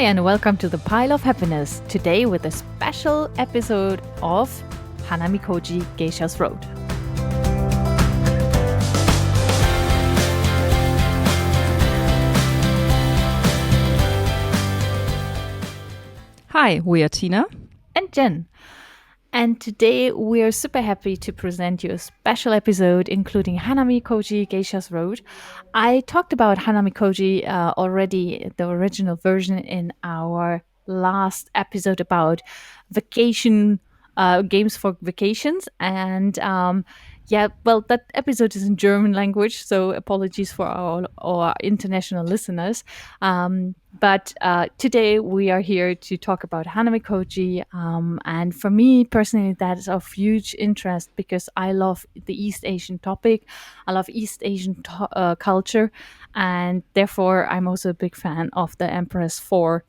Hi, and welcome to the Pile of Happiness. Today with a special episode of Hanamikoji Geisha's Road. Hi, we are Tina and Jen. And today we are super happy to present you a special episode including Hanamikoji Geisha's Road. I talked about Hanamikoji already, the original version, in our last episode about vacation games for vacations. And that episode is in German language, so apologies for our international listeners. But today we are here to talk about Hanamikoji. And for me personally, that is of huge interest because I love the East Asian topic. I love East Asian culture. And therefore, I'm also a big fan of the Empress 4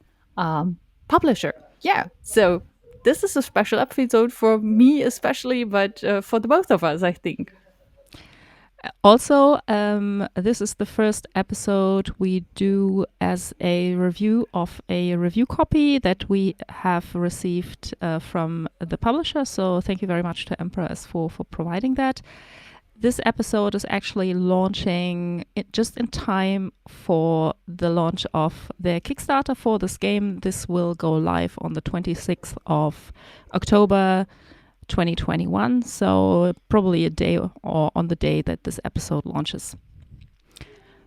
publisher. Yeah, so this is a special episode for me especially, but for the both of us, I think. Also, this is the first episode we do as a review of a review copy that we have received from the publisher. So thank you very much to Empress for providing that. This episode is actually launching just in time for the launch of their Kickstarter for this game. This will go live on the 26th of October 2021, so probably a day or on the day that this episode launches.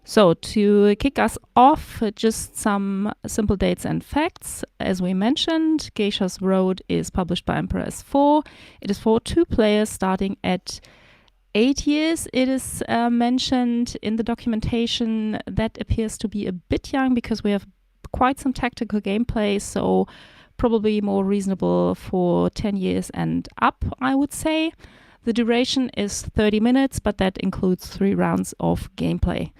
So to kick us off, just some simple dates and facts. As we mentioned, Geisha's Road is published by Empress 4. It is for 2 players starting at 8 years. It is mentioned in the documentation. That appears to be a bit young because we have quite some tactical gameplay, so probably more reasonable for 10 years and up, I would say. The duration is 30 minutes, but that includes 3 rounds of gameplay.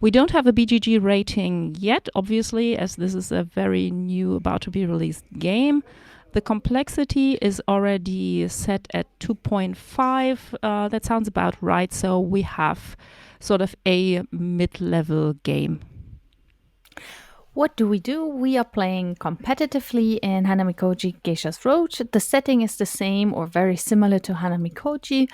We don't have a BGG rating yet, obviously, as this is a very new, about to be released game. The complexity is already set at 2.5. That sounds about right. So we have sort of a mid-level game. What do? We are playing competitively in Hanamikoji Geisha's Road. The setting is the same or very similar to Hanamikoji,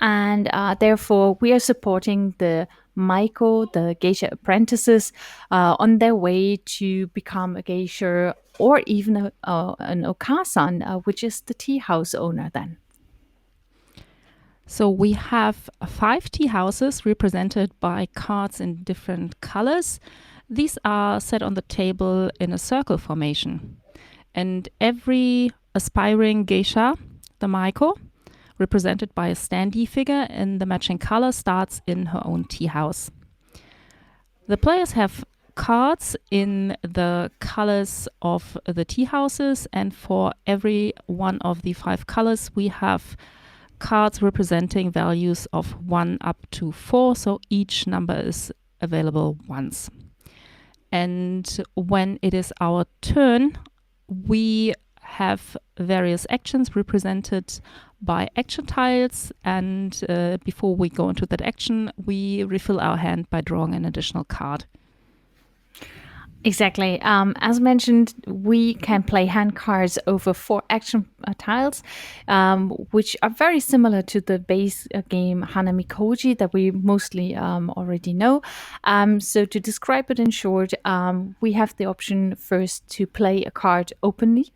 and therefore we are supporting the Maiko, the geisha apprentices, on their way to become a geisha or even an okasan, which is the tea house owner then. So we have 5 tea houses represented by cards in different colors. These are set on the table in a circle formation. And every aspiring geisha, the Maiko, represented by a standee figure in the matching color, starts in her own tea house. The players have cards in the colors of the tea houses, and for every one of the 5 colors, we have cards representing values of 1 up to 4, so each number is available once. And when it is our turn, we have various actions represented by action tiles. And before we go into that action, we refill our hand by drawing an additional card. Exactly. As mentioned, we can play hand cards over 4 action tiles, which are very similar to the base game Hanamikoji that we mostly already know. So to describe it in short, we have the option first to play a card openly.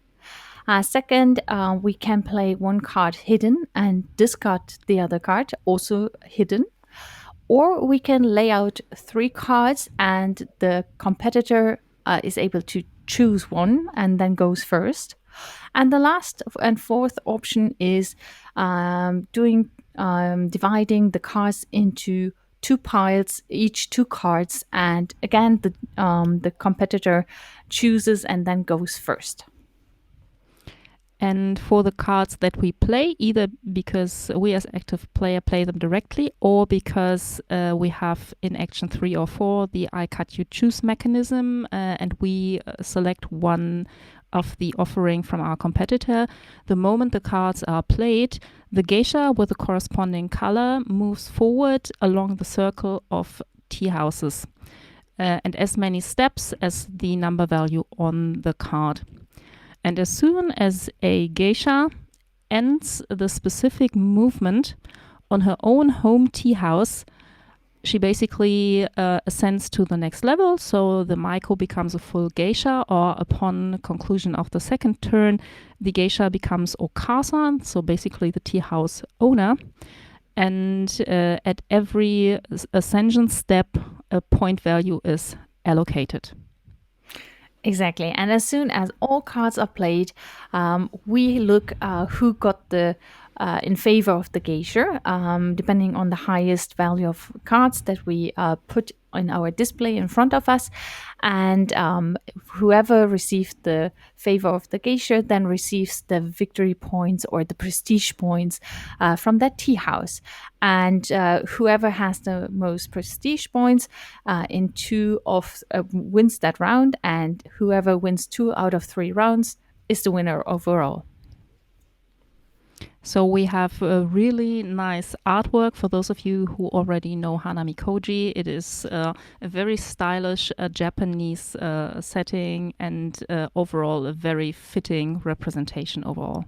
Second, we can play 1 card hidden and discard the other card, also hidden. Or we can lay out 3 cards and the competitor is able to choose one and then goes first. And the last and fourth option is dividing the cards into 2 piles, each 2 cards. And again, the competitor chooses and then goes first. And for the cards that we play, either because we as active player play them directly or because we have in action 3 or 4 the I cut you choose mechanism and we select one of the offering from our competitor, the moment the cards are played, the geisha with the corresponding color moves forward along the circle of tea houses. and as many steps as the number value on the card. And as soon as a geisha ends the specific movement on her own home tea house, she basically ascends to the next level. So the Maiko becomes a full geisha, or upon conclusion of the second turn, the geisha becomes Okasan, so basically the tea house owner. And at every ascension step, a point value is allocated. Exactly. And as soon as all cards are played, we look who got the in favor of the geisha, depending on the highest value of cards that we put in our display in front of us. And whoever received the favor of the geisha then receives the victory points or the prestige points from that tea house. And whoever has the most prestige points in two of wins that round, and whoever wins 2 out of 3 rounds is the winner overall. So we have a really nice artwork for those of you who already know Hanamikoji. It is a very stylish Japanese setting, and overall a very fitting representation overall.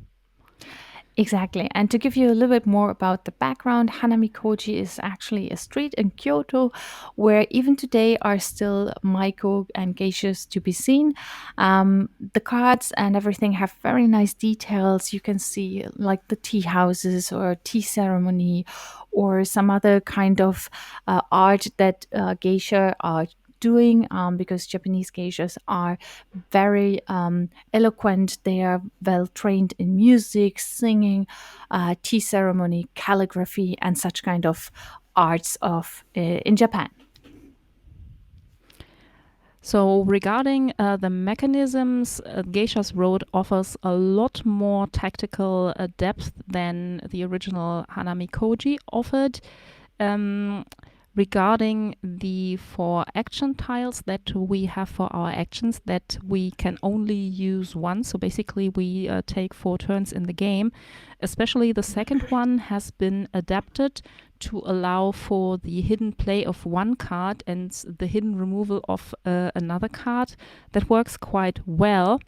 Exactly. And to give you a little bit more about the background, Hanamikoji is actually a street in Kyoto where even today are still Maiko and geishas to be seen. The cards and everything have very nice details. You can see like the tea houses or tea ceremony or some other kind of art that geisha are doing, because Japanese geishas are very eloquent. They are well trained in music, singing, tea ceremony, calligraphy, and such kind of arts of in Japan. So regarding the mechanisms, Geisha's Road offers a lot more tactical depth than the original Hanamikoji offered. Um, Regarding the 4 action tiles that we have for our actions that we can only use once, so basically we take 4 turns in the game, especially the second one has been adapted to allow for the hidden play of one card and the hidden removal of another card. That works quite well.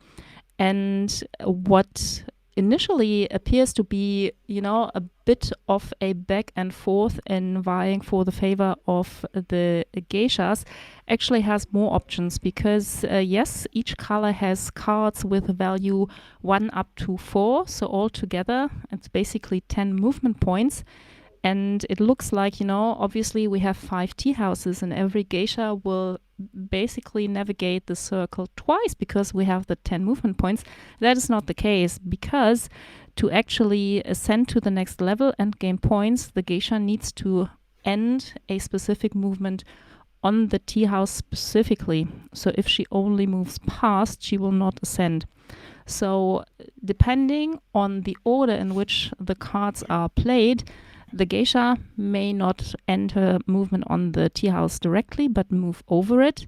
And what initially appears to be, a bit of a back and forth in vying for the favor of the geishas, actually has more options because, yes, each color has cards with a value 1 up to 4. So altogether, it's basically 10 movement points. And it looks like, obviously we have 5 tea houses and every geisha will basically navigate the circle twice because we have the 10 movement points. That is not the case because to actually ascend to the next level and gain points, the geisha needs to end a specific movement on the tea house specifically. So if she only moves past, she will not ascend. So depending on the order in which the cards are played, the geisha may not end her movement on the tea house directly, but move over it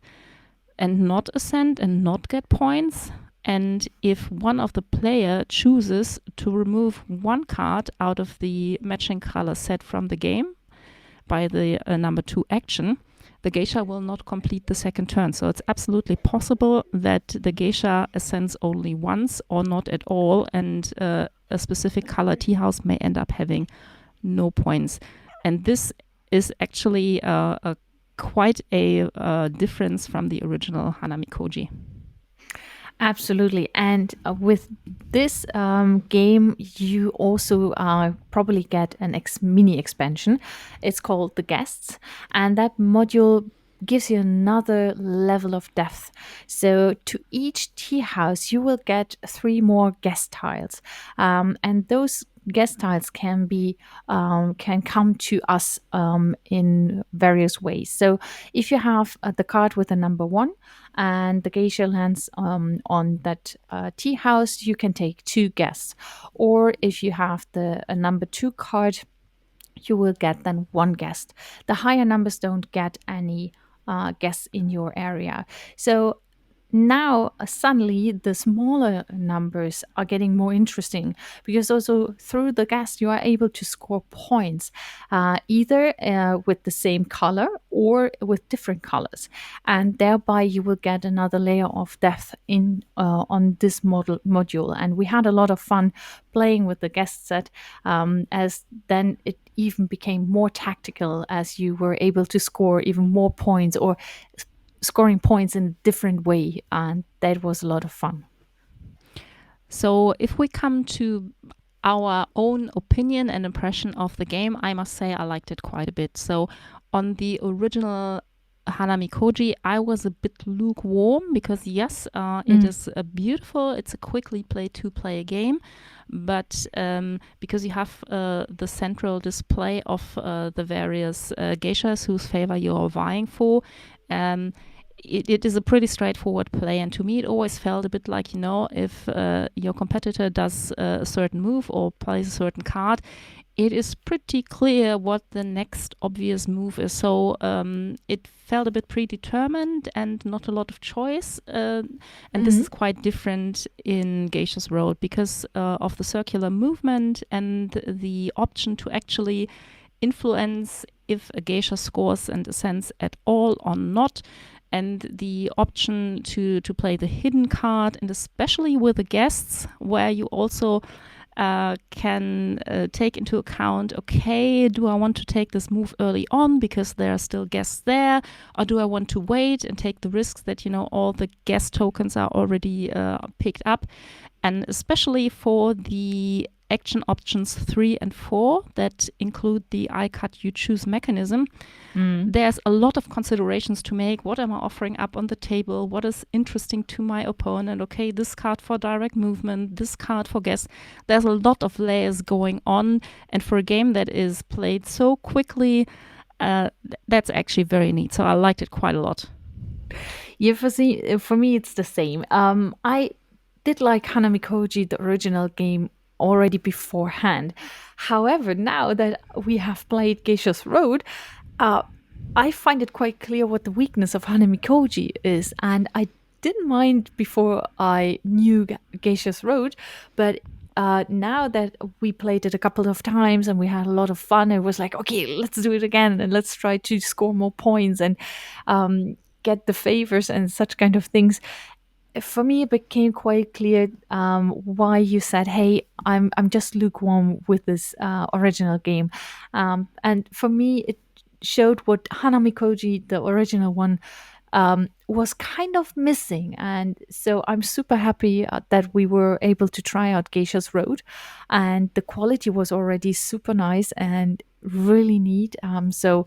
and not ascend and not get points. And if one of the player chooses to remove one card out of the matching color set from the game by the number 2 action, the geisha will not complete the second turn. So it's absolutely possible that the geisha ascends only once or not at all, and a specific color tea house may end up having no points. And this is actually quite a difference from the original Hanamikoji. Absolutely. And with this game, you also probably get an mini expansion. It's called The Guests. And that module gives you another level of depth. So to each tea house, you will get 3 more guest tiles. And those guest tiles can come to us in various ways. So if you have the card with a number 1 and the geisha lands on that tea house, you can take 2 guests. Or if you have a number 2 card, you will get then 1 guest. The higher numbers don't get any guests in your area. So now suddenly the smaller numbers are getting more interesting, because also through the guest you are able to score points, either with the same color or with different colors, and thereby you will get another layer of depth in on this module. And we had a lot of fun playing with the guest set, as then it even became more tactical, as you were able to score even more points, or scoring points in a different way, and that was a lot of fun. So if we come to our own opinion and impression of the game, I must say I liked it quite a bit. So on the original Hanamikoji, I was a bit lukewarm because yes, it is beautiful. It's a quickly play to play game, but because you have the central display of the various geishas whose favor you're vying for, it is a pretty straightforward play. And to me, it always felt a bit like, if your competitor does a certain move or plays a certain card, it is pretty clear what the next obvious move is. So it felt a bit predetermined and not a lot of choice. And this is quite different in Geisha's Road because of the circular movement and the option to actually influence if a geisha scores and ascends at all or not, and the option to play the hidden card, and especially with the guests, where you also can take into account, okay, do I want to take this move early on because there are still guests there, or do I want to wait and take the risks that, all the guest tokens are already picked up? And especially for the action options 3 and 4 that include the I cut you choose mechanism, there's a lot of considerations to make. What am I offering up on the table? What is interesting to my opponent? Okay, this card for direct movement, this card for guess. There's a lot of layers going on, and for a game that is played so quickly, that's actually very neat. So I liked it quite a lot. Yeah, for me it's the same. I did like Hanamikoji, the original game, already beforehand. However, now that we have played Geisha's Road, I find it quite clear what the weakness of Hanamikoji is, and I didn't mind before I knew Geisha's Road, but now that we played it a couple of times and we had a lot of fun, it was like, okay, let's do it again and let's try to score more points and get the favors and such kind of things. For me, it became quite clear why you said, "Hey, I'm just lukewarm with this original game," and for me, it showed what Hanamikoji, the original one, was kind of missing. And so I'm super happy that we were able to try out Geisha's Road, and the quality was already super nice and really neat. So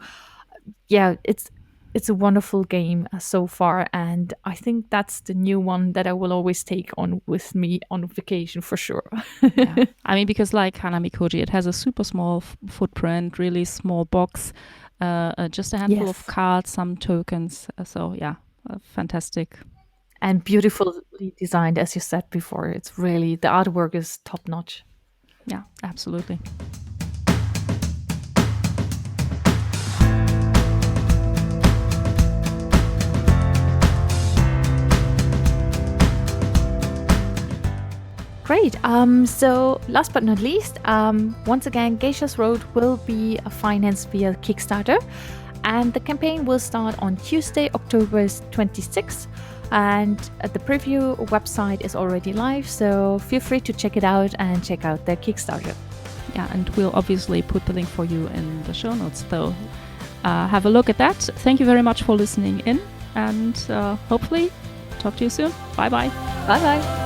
yeah, it's a wonderful game so far, and I think that's the new one that I will always take on with me on vacation for sure. Yeah. I mean, because like Hanamikoji, it has a super small footprint, really small box, just a handful of cards, some tokens. So yeah, fantastic. And beautifully designed, as you said before. It's really, the artwork is top notch. Yeah, absolutely. Great. So last but not least, once again, Geisha's Road will be financed via Kickstarter, and the campaign will start on Tuesday, October 26th. And the preview website is already live, so feel free to check it out and check out their Kickstarter. Yeah, and we'll obviously put the link for you in the show notes, so have a look at that. Thank you very much for listening in, and hopefully talk to you soon. Bye bye. Bye bye.